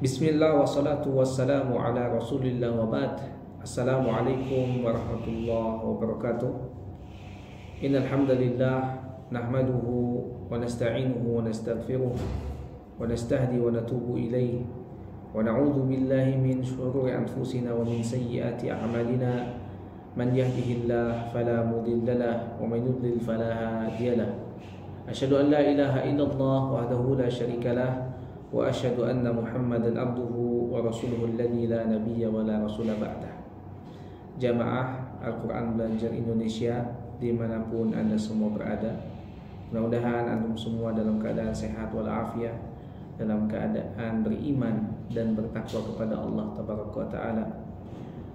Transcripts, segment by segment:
Bismillah wassalatu wassalamu ala rasulillah wa ba'd. Assalamualaikum warahmatullahi wabarakatuh. Innal hamdalillah nahmaduhu wa nasta'inuhu wa nastaghfiruh wa nastahdi wa natubu ilayh wa na'udzu billahi min shururi anfusina wa min sayyiati a'malina. Man yahdihillahu fala mudilla lahu wa man yudlil fala hadiya lahu. Asyhadu an la ilaha illallah wahdahu la syarika lahu wa asyhadu anna Muhammadan abduhu wa rasuluhu alladzi la nabiyya wa la rasula ba'dah. Jamaah Al-Quran Belajar Indonesia dimanapun Anda semua berada, mudah-mudahan antum semua dalam keadaan sehat walafiat, dalam keadaan beriman dan bertakwa kepada Allah Tabaraka wa Ta'ala.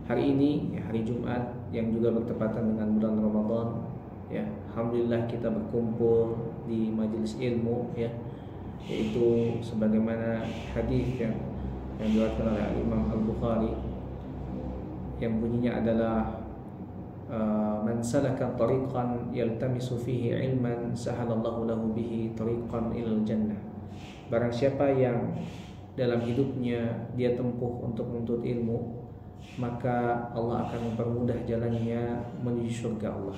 Hari ini hari Jumat yang juga bertepatan dengan bulan Ramadan, ya, alhamdulillah kita berkumpul di majelis ilmu, ya, yaitu sebagaimana hadis yang diriwayatkan oleh Imam Al-Bukhari yang bunyinya adalah man salaka tariqan yaltamisu fihi ilman sahalallahu lahu bihi tariqan ilal jannah. Barang siapa yang dalam hidupnya dia tempuh untuk menuntut ilmu, maka Allah akan mempermudah jalannya menuju surga Allah.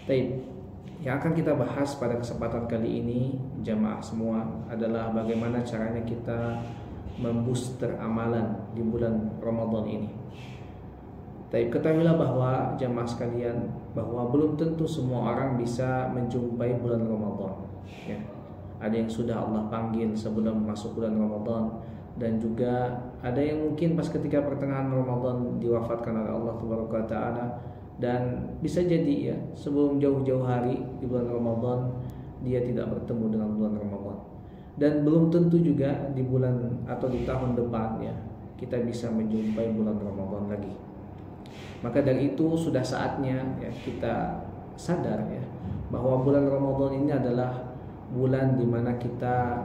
Baik, yang akan kita bahas pada kesempatan kali ini jamaah semua adalah bagaimana caranya kita membooster amalan di bulan Ramadan ini. Tapi ketahuilah bahwa jamaah sekalian, bahwa belum tentu semua orang bisa menjumpai bulan Ramadan, ya. Ada yang sudah Allah panggil sebelum masuk bulan Ramadan, dan juga ada yang mungkin pas ketika pertengahan Ramadan diwafatkan oleh Allah Taala. Dan bisa jadi, ya, sebelum jauh-jauh hari di bulan Ramadan dia tidak bertemu dengan bulan Ramadan. Dan belum tentu juga di bulan atau di tahun depan, ya, kita bisa menjumpai bulan Ramadan lagi. Maka dari itu sudah saatnya, ya, kita sadar, ya, bahwa bulan Ramadan ini adalah bulan di mana kita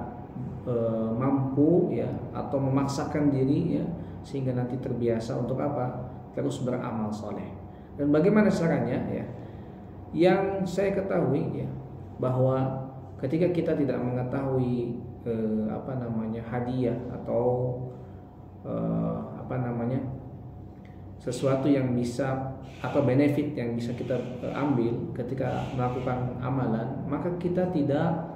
mampu, ya, atau memaksakan diri, ya, sehingga nanti terbiasa untuk apa? Terus beramal soleh. Dan bagaimana caranya, ya? Yang saya ketahui, ya, bahwa ketika kita tidak mengetahui hadiah atau sesuatu yang bisa atau benefit yang bisa kita ambil ketika melakukan amalan, maka kita tidak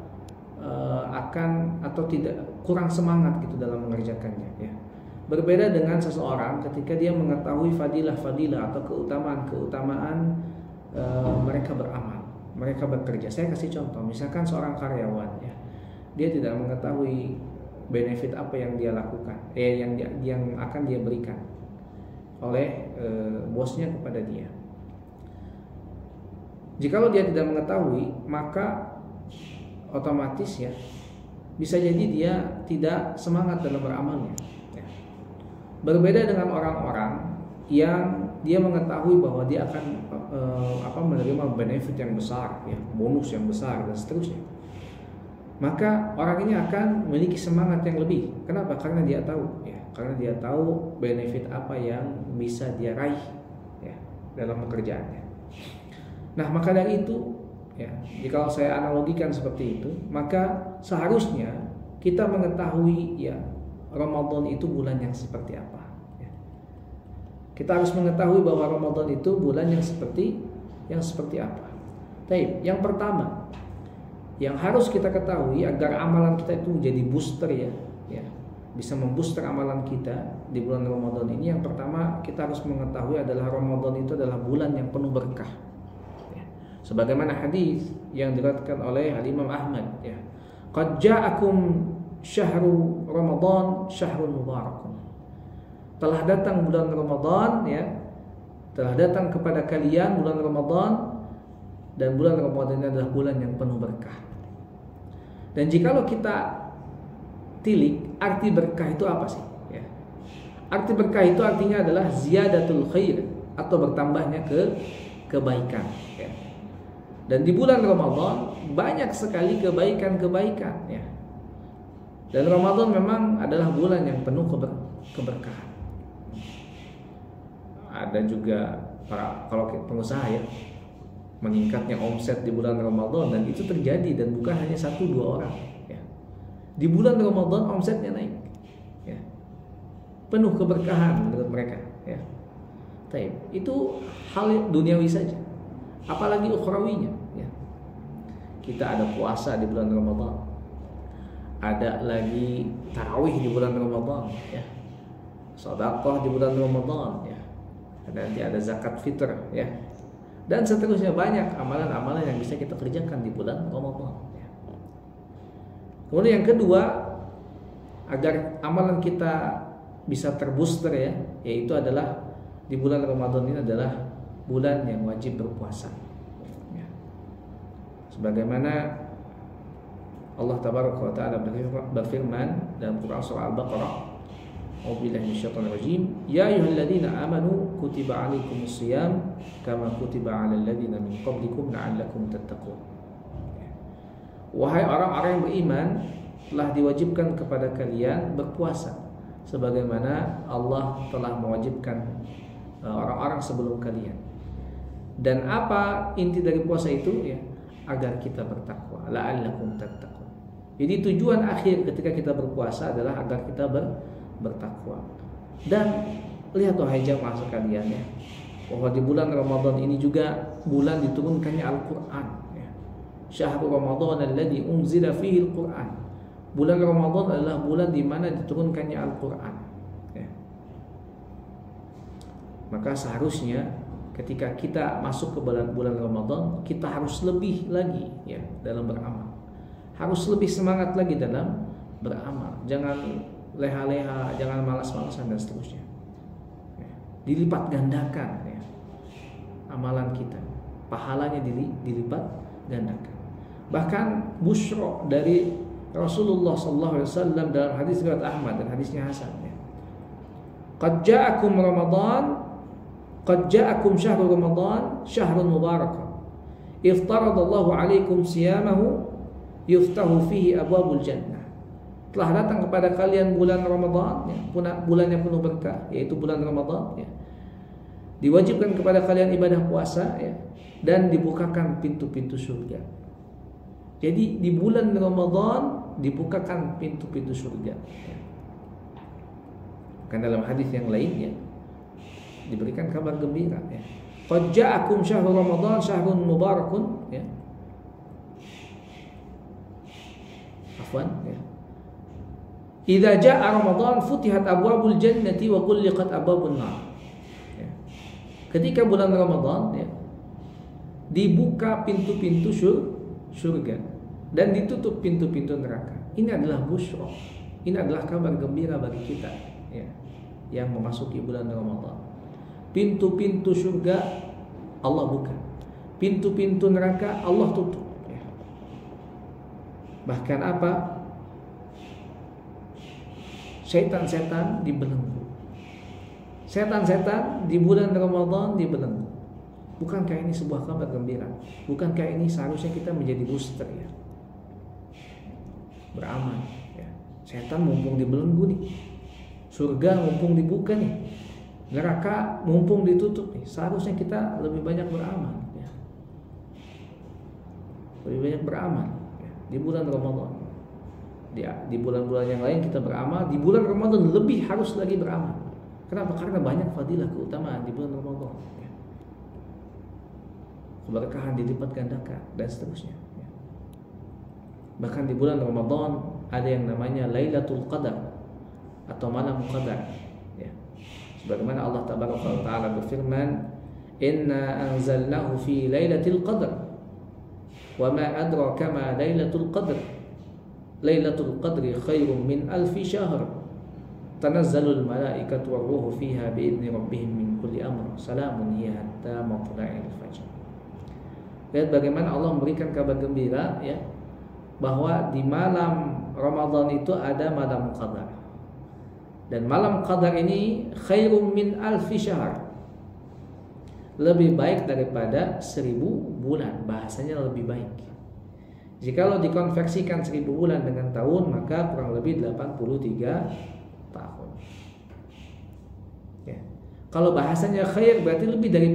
akan atau tidak kurang semangat gitu dalam mengerjakannya, ya. Berbeda dengan seseorang ketika dia mengetahui fadilah-fadilah atau keutamaan-keutamaan mereka beramal, mereka bekerja. Saya kasih contoh, misalkan seorang karyawan, ya, dia tidak mengetahui benefit apa yang dia lakukan, yang akan dia berikan oleh bosnya kepada dia. Jikalau dia tidak mengetahui, maka otomatis, ya, bisa jadi dia tidak semangat dalam beramalnya. Berbeda dengan orang-orang yang dia mengetahui bahwa dia akan menerima benefit yang besar, ya, bonus yang besar dan seterusnya. Maka orang ini akan memiliki semangat yang lebih. Kenapa? Karena dia tahu, ya, karena dia tahu benefit apa yang bisa dia raih, ya, dalam pekerjaannya. Nah, maka dari itu, ya, jika saya analogikan seperti itu, maka seharusnya kita mengetahui, ya, Ramadan itu bulan yang seperti apa, ya. Kita harus mengetahui bahwa Ramadan itu bulan yang seperti apa. Baik, yang pertama yang harus kita ketahui agar amalan kita itu menjadi booster, ya, bisa membooster amalan kita di bulan Ramadan ini. Yang pertama kita harus mengetahui adalah Ramadan itu adalah bulan yang penuh berkah, ya. Sebagaimana hadis yang diriwayatkan oleh Imam Ahmad, ya, qad ja'akum syahrul Ramadan syahrul mubarak. Telah datang bulan Ramadan, ya, telah datang kepada kalian bulan Ramadan, dan bulan Ramadan ini adalah bulan yang penuh berkah. Dan jikalau kita tilik arti berkah itu apa sih, ya? Arti berkah itu artinya adalah ziyadatul khair atau bertambahnya kebaikan, ya. Dan di bulan Ramadan banyak sekali kebaikan-kebaikan, ya. Dan Ramadan memang adalah bulan yang penuh keberkahan. Ada juga kalau pengusaha, ya, meningkatnya omset di bulan Ramadan, dan itu terjadi dan bukan hanya 1-2 orang, ya. Di bulan Ramadan omsetnya naik, ya. penuh keberkahan menurut mereka, ya. Taib. Itu hal duniawi saja, apalagi ukhrawinya, ya. Kita ada puasa di bulan Ramadan, ada lagi tarawih di bulan Ramadan, ya. Sedekah di bulan Ramadan, ya. Nanti ada zakat fitr, ya. Dan seterusnya, banyak amalan-amalan yang bisa kita kerjakan di bulan Ramadan, ya. Kemudian yang kedua, agar amalan kita bisa terbooster, ya, yaitu adalah di bulan Ramadan ini adalah bulan yang wajib berpuasa, ya. Sebagaimana Allah Tabaraka wa Ta'ala berfirman dalam Quran surah Al-Baqarah, A'udzubillahi minasyaitonir rajim, ya ayyuhalladzina amanu kutiba 'alaikumusiyam kama kutiba 'alal ladzina min qablikum la'allakum tattaqun. Wahai orang-orang yang beriman, telah diwajibkan kepada kalian berpuasa sebagaimana Allah telah mewajibkan orang-orang sebelum kalian. Dan apa inti dari puasa itu, ya? Agar kita bertakwa, la'allakum tattaqun. Jadi tujuan akhir ketika kita berpuasa adalah agar kita bertakwa. Dan lihat wahai jamaah sekalian, ya, bahwa di bulan Ramadan ini juga bulan diturunkannya Al-Quran, ya. Syahrul Ramadan alladzi unzila fihi Al-Quran. Bulan Ramadan adalah bulan di mana diturunkannya Al-Quran, ya. Maka seharusnya ketika kita masuk ke bulan Ramadan, kita harus lebih lagi, ya, dalam beramal. Harus lebih semangat lagi dalam beramal. Jangan leha-leha, jangan malas-malasan dan seterusnya, ya. Dilipat gandakan, ya, amalan kita, pahalanya dilipat gandakan. Bahkan busyra dari Rasulullah SAW dalam hadis riwayat Ahmad dan hadisnya hasan, ya. Qad ja'akum Ramadan, qad ja'akum syahrul Ramadan, syahrun mubarakun. Iftaradallahu alaikum siyamahu yuftahu fihi abwabul jannah. Telah datang kepada kalian bulan Ramadan, ya, bulan yang penuh berkah, yaitu bulan Ramadan, ya. Diwajibkan kepada kalian ibadah puasa, ya, dan dibukakan pintu-pintu surga. Jadi di bulan Ramadan dibukakan pintu-pintu surga, ya. Kan dalam hadis yang lain, ya, diberikan kabar gembira, ya. Qad ja'akum syahrul Ramadan syahrun mubarakun, ya. Afwan, ya. Idza jaa Ramadan futihat abwabul jannati wa ghulliqat abwabun nar. Ya. Ketika bulan Ramadan, ya, dibuka pintu-pintu surga dan ditutup pintu-pintu neraka. Ini adalah busyra. Ini adalah kabar gembira bagi kita, ya, yang memasuki bulan Ramadan. Pintu-pintu surga Allah buka, pintu-pintu neraka Allah tutup, ya. Bahkan apa? Setan-setan dibelenggu. Setan-setan di bulan Ramadan dibelenggu. Bukankah ini sebuah kabar gembira? Bukankah ini seharusnya kita menjadi booster, ya, beramal, ya. Setan mumpung dibelenggu nih, surga mumpung dibuka nih, neraka mumpung ditutup nih, seharusnya kita lebih banyak beramal, ya. Lebih banyak beramal, ya, di bulan Ramadan. Di bulan-bulan yang lain kita beramal, di bulan Ramadan lebih harus lagi beramal. Kenapa? Karena banyak fadilah, keutamaan di bulan Ramadan, ya. Keberkahan dilipat gandakan dan seterusnya, ya. Bahkan di bulan Ramadan ada yang namanya Lailatul Qadar atau malam qadar, ya. Sebagaimana Allah Tabaraka wa Ta'ala berfirman, "Inna anzalnahu fi lailatul qadar wa ma adraka ma lailatul qadar Lailatul Qadri khairum min alfi syahr tanazzalul malaikatu warruhu fiha biidzni rabbihim min kulli amr salamun hiya hatta matla'il fajr." Lihat bagaimana Allah memberikan kabar gembira, ya, bahwa di malam Ramadan itu ada malam qadar. Dan malam qadar ini khairum min alfi syahr, lebih baik daripada 1000 bulan. Bahasanya lebih baik. Jikalau dikonversikan 1000 bulan dengan tahun, maka kurang lebih 83 tahun. Ya. Kalau bahasanya khair berarti lebih dari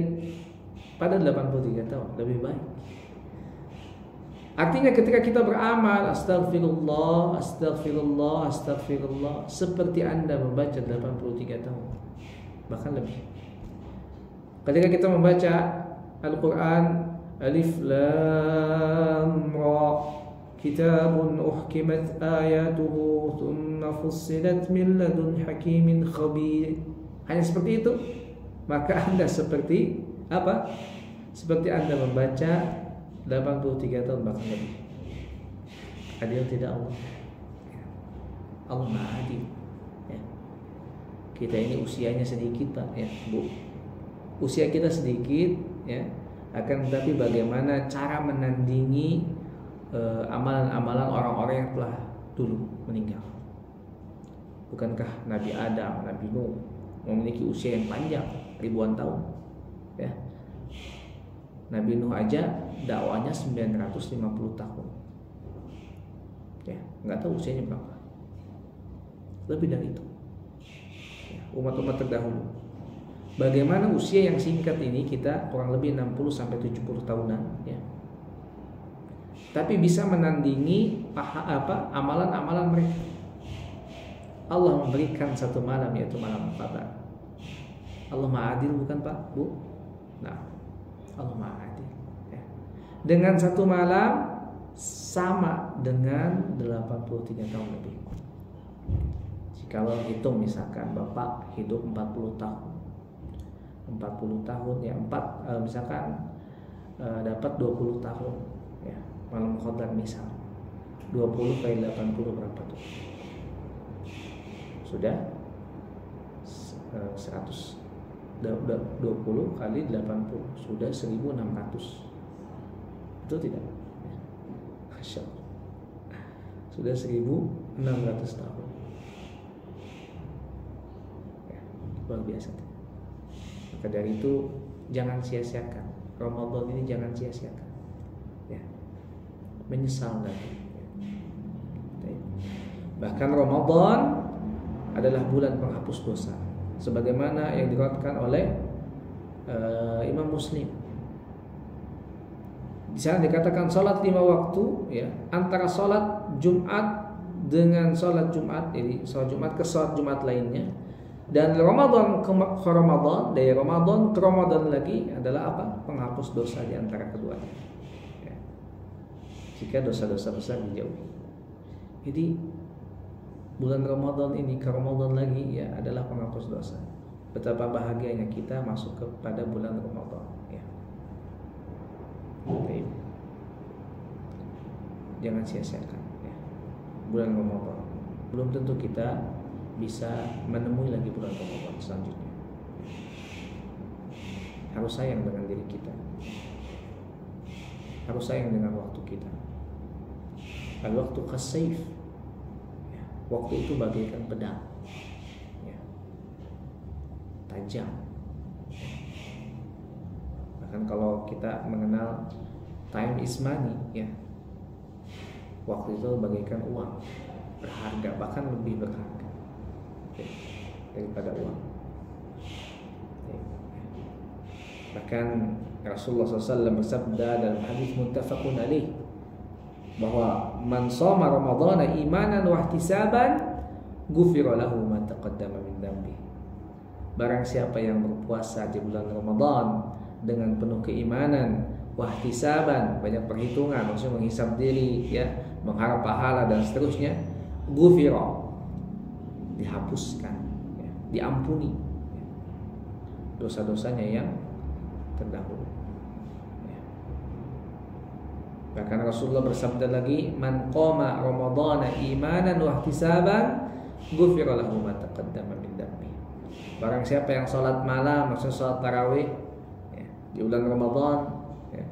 pada 83 tahun, lebih baik. Artinya ketika kita beramal astagfirullah, astagfirullah, astagfirullah, seperti Anda membaca 83 tahun, bahkan lebih. Ketika kita membaca Al-Quran, Alif Lam Ra, Kitabun uhkimat ayatuhu thumma fussilat min ladun hakimin khabir, hanya seperti itu, maka Anda seperti apa? Seperti Anda membaca 83 tahun bahkan lebih. Adil tidak Allah? Allah Maha adil. Ya. Kita ini usianya sedikit Pak, ya Bu. Usia kita sedikit, ya. Akan tetapi bagaimana cara menandingi amalan-amalan orang-orang yang telah dulu meninggal? Bukankah Nabi Adam, Nabi Nuh memiliki usia yang panjang, ribuan tahun? Ya. Nabi Nuh aja dakwanya 950 tahun. Ya, nggak tahu usianya berapa. Lebih dari itu. Ya, umat-umat terdahulu. Bagaimana usia yang singkat ini kita kurang lebih 60 sampai 70 tahunan, ya. Tapi bisa menandingi amalan-amalan mereka. Allah memberikan satu malam, yaitu malam Qadar. Allah Maha Adil, bukan Pak, Bu? Nah, Allah Maha Adil, ya. Dengan satu malam sama dengan 83 tahun lebih. Kalau hitung misalkan Bapak hidup 40 tahun, 40 tahun ya, misalkan dapat 20 tahun, ya, malam Qadar misal 20 kali 80 berapa tuh? Sudah 100. 20 kali 80 sudah 1600. Betul tidak? Masya Allah. Sudah 1600 tahun, ya, luar biasa. Maka dari itu jangan sia-siakan Ramadan ini, jangan sia-siakan, ya. Menyesal nanti, ya. Bahkan Ramadan adalah bulan penghapus dosa, sebagaimana yang diriwayatkan oleh Imam Muslim. Di sana dikatakan salat 5 waktu, ya, antara salat Jumat dengan salat Jumat, jadi salat Jumat ke salat Jumat lainnya, dan Ramadan ke Ramadan, dari Ramadan ke Ramadan lagi adalah apa? Penghapus dosa di antara keduanya, ya. Jika dosa-dosa besar dijauhi. Jadi bulan Ramadan ini ke Ramadan lagi, ya, adalah penghapus dosa. Betapa bahagianya kita masuk kepada bulan Ramadan, ya. Baik. Jangan sia-siakan, ya, bulan Ramadan. Belum tentu kita bisa menemui lagi bulan Ramadan selanjutnya. Harus sayang dengan diri kita, harus sayang dengan waktu kita. Al-waktu kasayf, ya, waktu itu bagaikan pedang, ya, tajam. Bahkan kalau kita mengenal time is money, ya, waktu itu bagaikan uang, berharga, bahkan lebih berharga, ya, daripada uang, ya. Bahkan Rasulullah SAW bersabda dalam hadis muttafaqun alaih bahwa man shoma ramadhana imanan wa ihtisaban ghufira lahu ma taqaddama min dhanbi. Barang siapa yang berpuasa di bulan Ramadan dengan penuh keimanan, wahtisaban, banyak perhitungan, maksudnya menghisab diri, ya, mengharap pahala dan seterusnya, ghufira, dihapuskan, ya, diampuni, ya, dosa-dosanya yang terdahulu, ya. Bahkan Rasulullah bersabda lagi, man qama ramadhana imanan wahtisaban ghufira lahu ma taqaddama min dhanbi. Barang siapa yang salat malam, maksudnya salat tarawih, di bulan Ramadan, ya,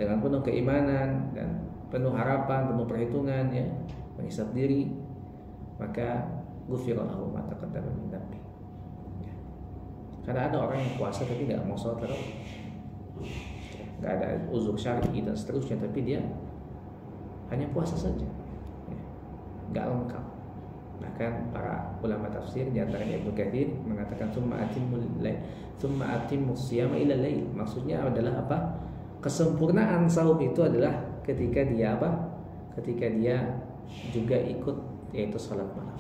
dengan penuh keimanan dan penuh harapan, penuh perhitungan, ya, menghisab diri, maka ghufira lahu ma taqaddama min dhanbi, ya. Karena ada orang yang puasa tapi nggak mau sholat tarawih, nggak ada uzur syar'i dan seterusnya, tapi dia hanya puasa saja, ya, nggak lengkap. Bahkan para ulama tafsir di antaranya Ibnu Katsir mengatakan summa atimmus siyama ila lail. Maksudnya adalah apa? Kesempurnaan saum itu adalah ketika dia apa? Ketika dia juga ikut yaitu salat malam.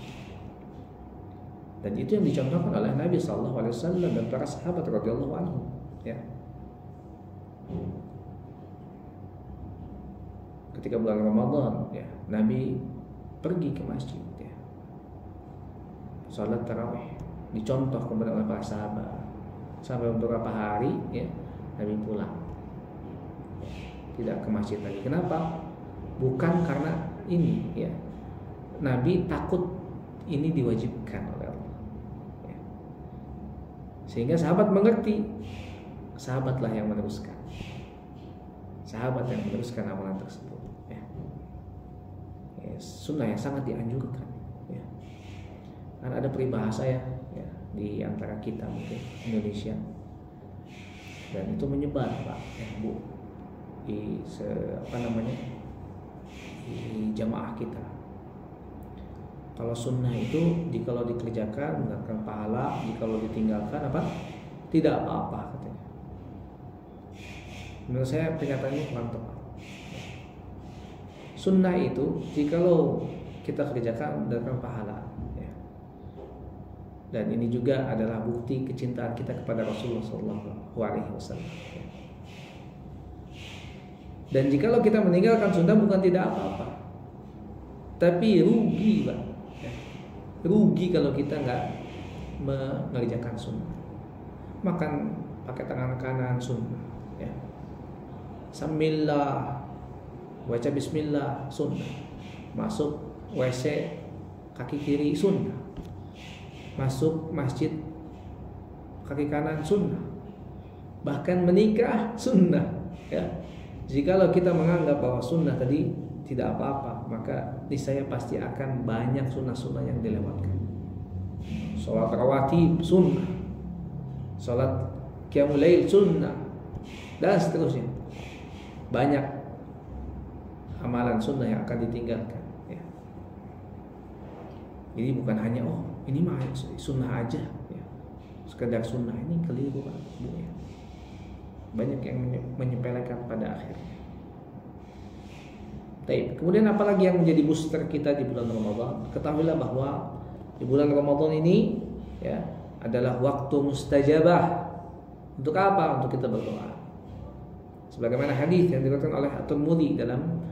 Dan itu yang dicontohkan oleh Nabi SAW dan para sahabat radhiyallahu anhum, ya. Ketika bulan Ramadan, ya, Nabi pergi ke masjid, ya, salat tarawih, dicontoh kepada oleh para sahabat. Sampai beberapa hari, ya, Nabi pulang, tidak ke masjid lagi. Kenapa? Bukan karena ini, ya, Nabi takut ini diwajibkan oleh Allah, ya. Sehingga sahabat mengerti, sahabatlah yang meneruskan, sahabat yang meneruskan amalan tersebut, ya. Ya, sunnah yang sangat dianjurkan, ya. Kan ada peribahasa, ya, di antara kita mungkin Indonesia, dan itu menyebar, Pak, ya, Bu, di di jamaah kita. Kalau sunnah itu jikalau dikerjakan mendapatkan pahala, jikalau ditinggalkan apa? Tidak apa-apa, katanya. Menurut saya pernyataan ini kurang tepat. Sunnah itu jikalau kita kerjakan mendapatkan pahala, ya. Dan ini juga adalah bukti kecintaan kita kepada Rasulullah SAW. Dan jikalau kita meninggalkan sunnah bukan tidak apa-apa, tapi rugi, Pak. Ya. Rugi kalau kita nggak mengerjakan sunnah. Makan pakai tangan kanan sunnah, ya. Sambillah, baca bismillah sunnah. Masuk WC kaki kiri sunnah. Masuk masjid kaki kanan sunnah. Bahkan menikah sunnah, ya. Jikalau kita menganggap bahwa sunnah tadi tidak apa-apa, maka niscaya pasti akan banyak sunnah-sunnah yang dilewatkan. Salat rawatib sunnah, salat qiyamul lail sunnah, dan seterusnya. Banyak amalan sunnah yang akan ditinggalkan, ya. Jadi bukan hanya ini mah sunnah aja, ya, sekedar sunnah, ini keliru, Pak, Bu, ya. Banyak yang menyepelekan pada akhirnya. Kemudian apalagi yang menjadi booster kita di bulan Ramadan? Ketahuilah bahwa di bulan Ramadan ini, ya, adalah waktu mustajabah. Untuk apa? Untuk kita berdoa. Sebagaimana hadis yang diriwayatkan oleh At-Tirmidzi dalam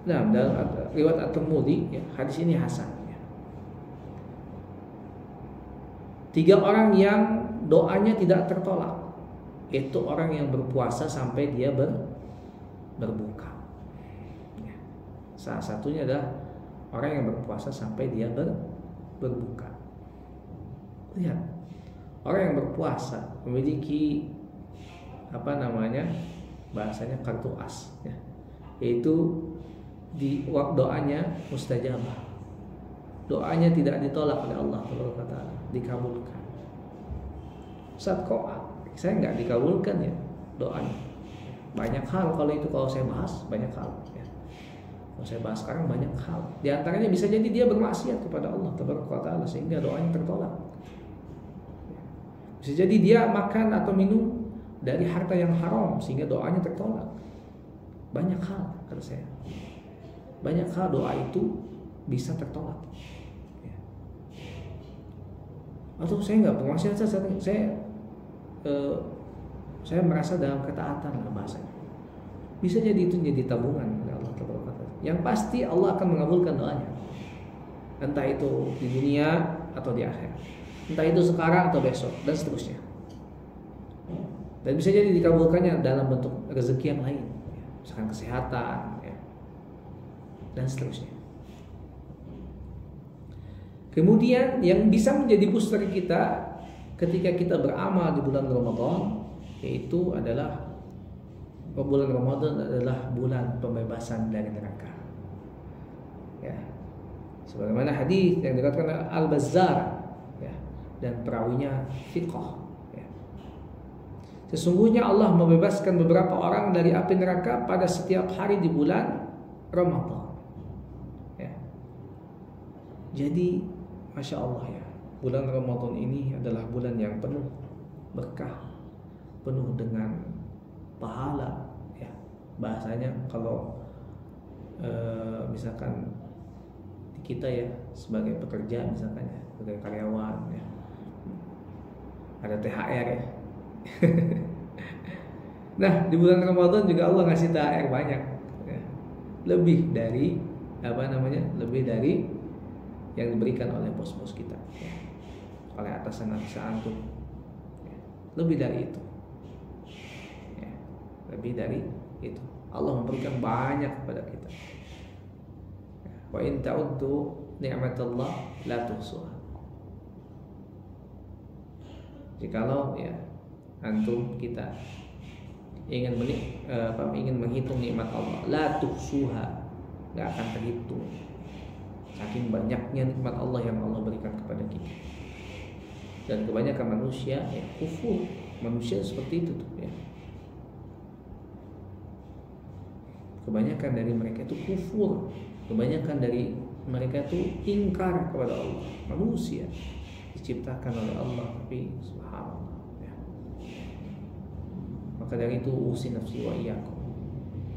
dalam riwayat At-Tirmidzi, ya, hadis ini hasan, ya. 3 orang yang doanya tidak tertolak, yaitu orang yang berpuasa sampai dia berbuka, ya. Salah satunya adalah orang yang berpuasa sampai dia berbuka. Lihat, orang yang berpuasa memiliki bahasanya kartu as, ya, yaitu di doanya mustajabah, doanya tidak ditolak oleh Allah Taala, dikabulkan. Ustaz, kok saya nggak dikabulkan, ya, doanya? Banyak hal kalau saya bahas, banyak hal, ya. Kalau saya bahas sekarang banyak hal. Di antaranya bisa jadi dia bermaksiat kepada Allah Taala sehingga doanya tertolak. Bisa jadi dia makan atau minum dari harta yang haram sehingga doanya tertolak. Banyak hal, kata saya. Banyak hal doa itu bisa tertolak, ya. Atau saya nggak bermaksiat, saya merasa dalam ketaatan lah bahasanya. Bisa jadi itu jadi tabungan oleh Allah Taala. Yang pasti Allah akan mengabulkan doanya, entah itu di dunia atau di akhirat, entah itu sekarang atau besok, dan seterusnya. Dan bisa jadi dikabulkannya dalam bentuk rezeki yang lain, ya, misalkan kesehatan, ya, dan seterusnya. Kemudian yang bisa menjadi booster kita ketika kita beramal di bulan Ramadan, yaitu adalah bulan Ramadan adalah bulan pembebasan dari neraka, ya. Sebagaimana hadis yang dikatakan Al-Bazzar, ya, dan perawinya thiqah, ya. Sesungguhnya Allah membebaskan beberapa orang dari api neraka pada setiap hari di bulan Ramadan, ya. Jadi Masya Allah, ya, bulan Ramadan ini adalah bulan yang penuh berkah, penuh dengan pahala ya. Bahasanya kalau misalkan kita ya sebagai pekerja misalkan ya, sebagai karyawan ya, ada THR ya. Nah di bulan Ramadan juga Allah ngasih THR banyak ya. Lebih dari lebih dari yang diberikan oleh bos-bos kita ya. Oleh atasan-atasan tuh ya. Lebih dari itu ya. Lebih dari itu Allah memberikan banyak kepada kita. Wa in ta'uddu ni'matallah la tuhsuha. Jikalau ya antum kita ingin menghitung nikmat Allah, la tuhsuha, nggak akan terhitung. Saking banyaknya nikmat Allah yang Allah berikan kepada kita. Dan kebanyakan manusia ya kufur. Manusia seperti itu tuh ya. Kebanyakan dari mereka itu kufur. Kebanyakan dari mereka itu ingkar kepada Allah. Manusia diciptakan oleh Allah tapi subhanallah ya. Maka dari itu usi nafsi wa iyyakum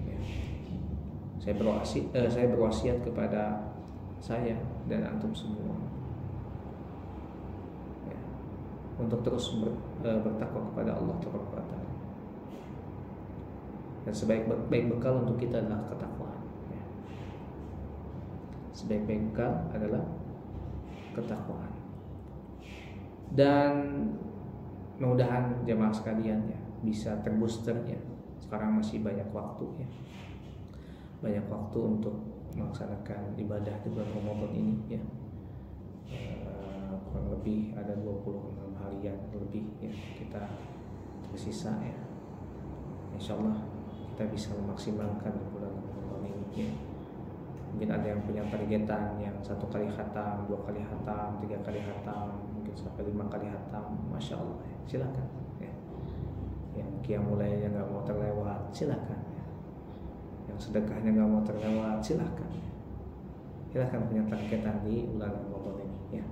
ya. Saya berwasiat kepada saya dan antum semua ya, untuk terus bertakwa kepada Allah Taala. Dan sebaik-baik bekal untuk kita adalah ketakwaan. Sebaik-baik bekal adalah ketakwaan. Dan mudah-mudahan jemaah sekalian ya bisa terbooster ya. Sekarang masih banyak waktu ya. Banyak waktu untuk melaksanakan ibadah di bulan Ramadan ini ya. Kurang lebih ada 26 harian lebih ya kita tersisa ya. Insyaallah kita bisa memaksimalkan di bulan Ramadan ini ya. Mungkin ada yang punya targetan yang 1 kali khatam, 2 kali khatam, 3 kali khatam, mungkin sampai 5 kali khatam, masya Allah ya. Silakan ya. Yang qiyamulailnya nggak mau terlewat, silakan ya. Yang sedekahnya nggak mau terlewat, silakan ya. Silakan punya targetan di bulan Ramadan ini ya.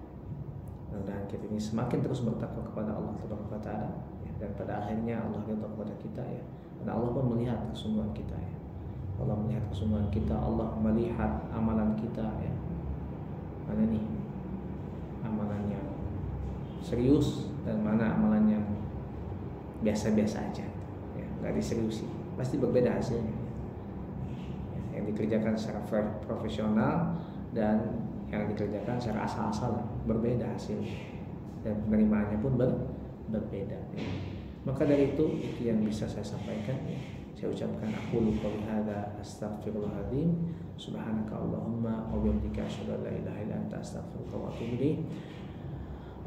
Mudah-mudahan kita ini semakin terus bertakwa kepada Allah Taala ya. Dan pada akhirnya Allah ridha kepada kita ya. Dan Allah pun melihat kesungguhan kita ya. Allah melihat kesungguhan kita, Allah melihat amalan kita ya. Mana nih amalan yang serius dan mana amalan yang biasa-biasa aja ya, nggak diseriusi, pasti berbeda hasilnya ya. Yang dikerjakan secara profesional dan yang dikerjakan secara asal-asalan berbeda hasilnya dan penerimaannya pun berbeda ya. Maka dari itu yang bisa saya sampaikan ya. Saya ucapkan aqulu qouli hadza astaghfirullahaladzim subhanaka allahumma wa bihamdika asyhadu an la ilaha illa anta astaghfiruka wa atubu ilaik.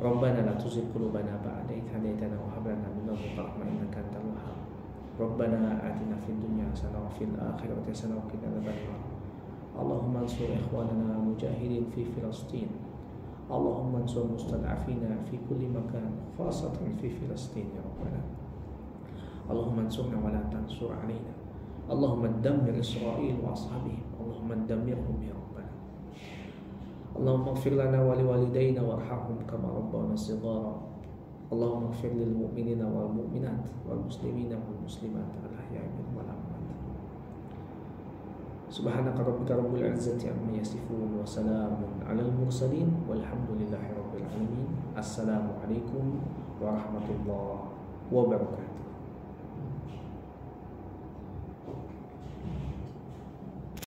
Rabbana la tuzigh qulubana ba'da idh hadaytana wa hab lana min ladunka rahmah innaka antal wahhab. Rabbana atina fid dunya hasanah wa fil akhirati hasanah wa qina adzabannar. Allahumma ansur ikhwanana mujahidin fi Filastin. Allahumma ansur mustad'afina fi kulli makan khasatan fi Filastin ya rabbana. Allahumma ansurna wa la tansur alaina. Allahumma dammir Israel wa ashabihim. Allahumma dammirhum ya rabbana. Allahumma ighfir lana wa liwalidayna warhamhum kama rabbawna shighara. Allahumma ighfir lil mu'minina wal mu'minat wal muslimina wal muslimat al ahya'i minhum wal amwat. Subhanaka rabbika rabbil izzati amma yasifun wa salamun alal mursalin walhamdulillahi rabbil alamin. Assalamu alaikum warahmatullahi wabarakatuh.